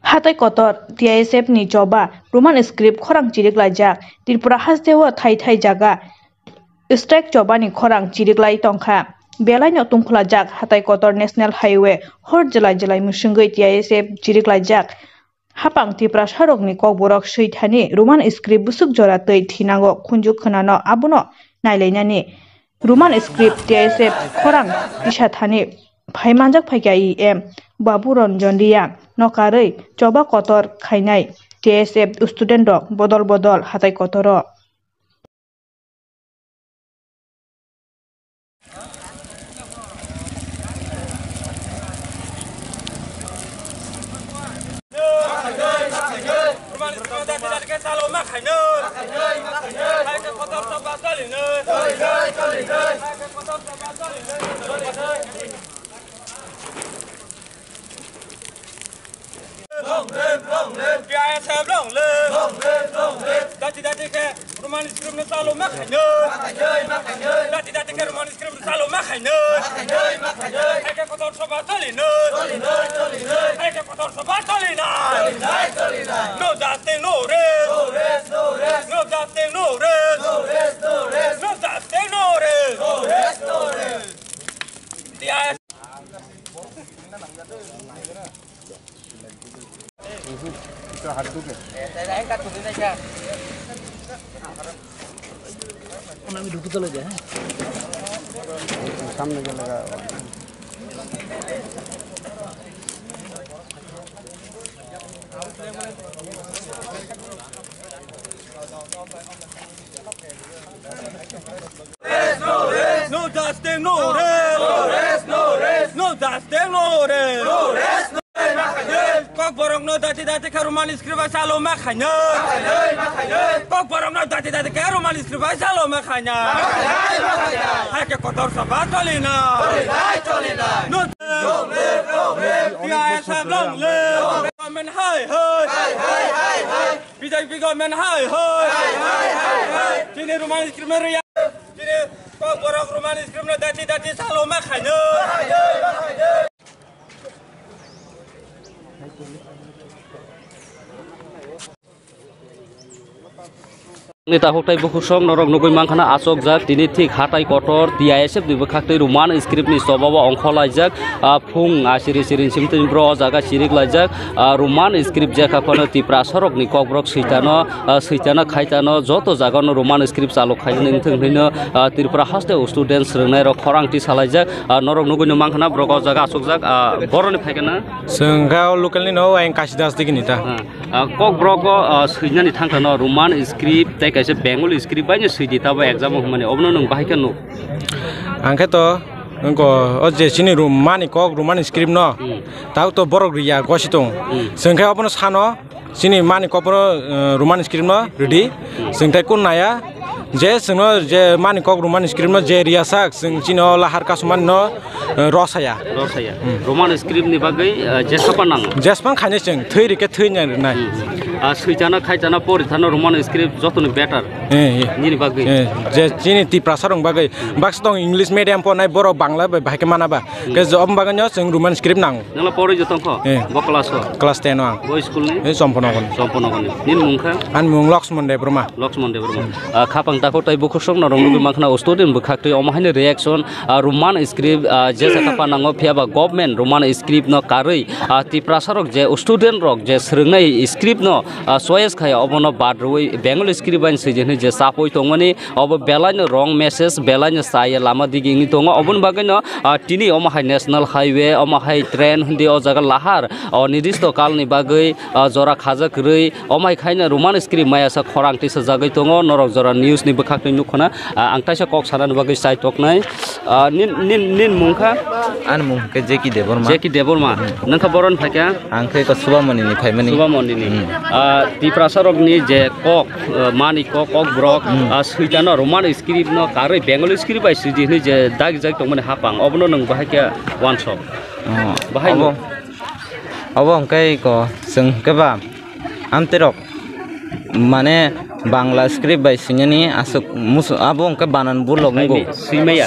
Hatai kotor TISF ni coba Roman script khorang cirik lajak Tripura hastewa thai jaga strike coba ni khorang cirik lai tongkha belai no tungkhlajak hatai kotor national highway hor jelai musungoi TISF cirik lajak hapang Tripura sarok ni kokborok seithani Roman script busuk jora tei thinango khunjuk khonano abuno nailainani Roman script TISF khorang tisathani Phaimanjak phaikai Babu Ranjan Riang Nokarei coba kotor khainai TSF student rok bodol hatai kotoro Roman script selalu makan Roman script selalu makan Heke kotor sobat tolina Heke kotor sobat tolina No date no rest No date no rest No date no rest Dia itu haduk ya. Saya angkat tuh aja. Kami duduk dulu aja. Samping lagi. No dusting, no rest. No dusting, no rest. Kok borong no dati ke Roman script selalu makanya. Kok borong no dati ke Roman script selalu makanya. Hake kotor sobat tolina. No dia sebelum le. Men hai. BJP government hai. Sini Roman script meria. Sini kok borong Roman script no dati selalu makanya. Nita hotai bukusong norok nugui mangkana asok jak tini thik hatai kotor TISF ni bukhaktei Roman script ni sobawa ongkholajak phung asiri simtin bro jaga sirik lajak Roman script jaka kono Tripura sorok ni kokbrok seitano khaitano joto jagano Roman script chalo khaijani thunghino Tripura haste student srungnai rok khorang ti salajak norok nugui mangkana brok jaga asok jak boroni phaikana sengkau lokalni no aing kasidas diginita kokbrok seijani thangkano Roman script kaisa Bengali script banyak sih ditambah exam mana obno nung bahkan nu angkat to engko oje sini Roman script no tahu to borok ria gositong sengkai obno sano sini mani kopro Roman script no ready sengkai kun naya je sengno je mani Roman script no je ria sak seng sino lahar kasuman no rosaya Roman script ni bagai jespan khane seng thei rike thei nya nai seijana khaijana poritano Roman script jotoni better ni bagai je sini Tripura sarong bagai baksdong English medium po nai borok bangla bahake manaba ke job baganyo seng Roman script nang nangla pori jotong ko bo class 10 ang bo school ni sompono kon nin mungkha an mung Laxman de broma khapang tako tai bukhosong norong nugi mangkhana student bukhaktei omahine reaction Roman script je sakapa nango phiaba government Roman script no karui Tripura sarok je student rok je srungnai script no choice khaya obono badroi Bengali script ban sejene je sapoi tongmani obo belai wrong message belai saya lama digi ngi tongo obon bagai no tini omahai national highway omahai train hindi o jaga lahar nidisto kalni bagai jora khajak rei omai khaina Roman script maya sa khorang ti sa jagai tongo norok jora news ni bukhakni nukhona angtaisa kok sanan bagai sai toknai nin mungkha an mung ke Jeki Deborma nangkha boron phakya angkai ko subamani ni phaimani Tripura sarok ni je kok mani kok brok suitano Roman script no karei Bengali script bai siji ni je dag tongmani hapang obno nang bahakya one shop bahai no abo angkai ko seng keba amterok mane Bangla script by sinyani asuk mus abo ke banan bulog ngo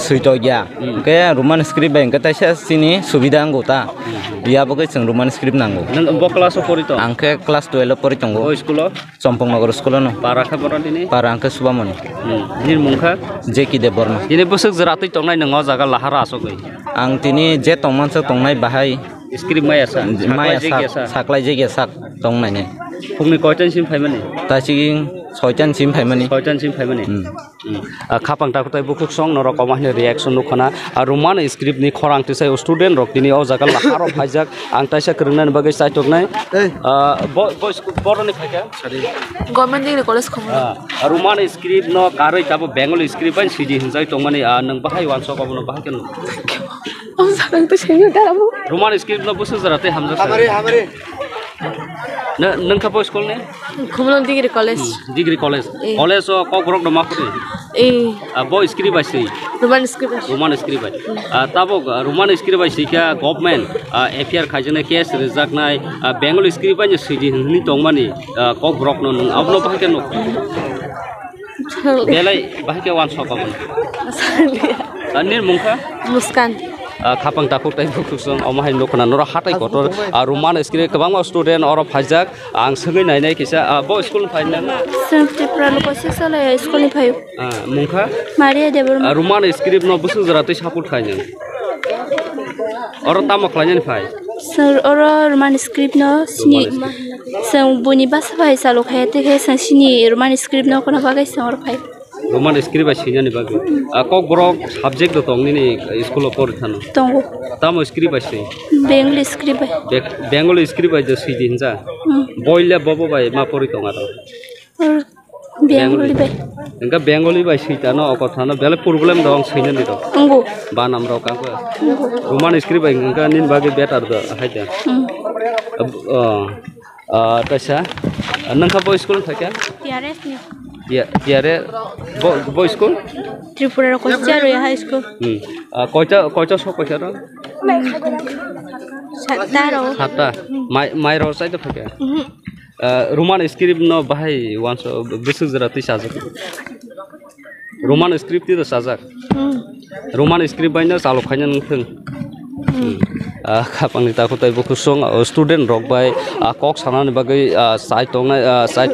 suito ya ke Roman script by ke taisa sini subida anggota dia bo ke Roman script nango nang bo kelas porito angke kelas 12 porito ngo school Sompong Nagor school no para ka boran ini para angke subamoni nin mungka Jeki Deborna ini busuk jerati tongnai nang jaga lahara asok ang tini je tongmansa tongnai bahai script maya sa saklai jegi sak tongnai ne phungni koitan sim phaimani taching soitan sim phaimani khapang ta kotai bukuk song norok omahni reaction nukhana Roman script ni khorang tisai student rok tini o jaga laharo phajak ang taisa krungnan bagai saitoknai boroni phaka government degree college khomra Roman script no karoi tabo Bengali script ban sidi hinjai tongmani nang bahai wanso kobono bahai ken am sarang to semi daramu Roman script no busu jarate hamza hamare nang kapo school ne khomlon degree college college ko grok dama kuri bo script ba sei Roman script tabo Roman script ba sei ka government affair khajane case reject nai Bengali script ba sidi ni tongmani ko grok no nang abno bahai ken no belai bahai ke wan sokabon anir mungka Muskan khapang takuk tai bukusung omahai nokna nora hatai kotor Roman script kabang student oro phajak ang sangai nai kisa bo school final Safety pralokosi sala school ni phayu mungkha Maria Deborna Roman script no busu jarate support khainang oro tamak lain phai sir oro Roman script no sini sang buni basa phai salo khayate khe sang sini Roman script no kona bagai sang oro phai Roman script ba sinya ni bagi kok brok subject do tongni ni school por thano tongo tamo script ba sei Bengali script Bengali script ba jo sidi hinja boile bobo ba ma pori tonga to Bengali ba engka Bengali ba sei tano okothano bele problem dong sinya ni to tongo ba namro ka ko Roman script ba engka nin bagi better do haida tasha nang ka bo school thaka PRS ni Tiare boy school Tripura Kocharo high school koita so koita ro sata mai ro sai to phake Roman script no bahai once bisu jarati sajak Roman script ti sajak Roman script baina salo khainan thing khapang ni ta ko tai bukusung student rok bai kok sanan bagai sai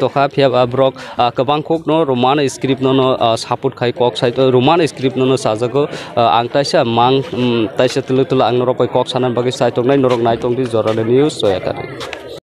tokha phia brok kabang kok no Roman script no support khai kok sai to Roman script no sajago ang taisa mang taisa tulu ang norok kok sanan bagai sai tok nai norok nai tong di jorale news so ya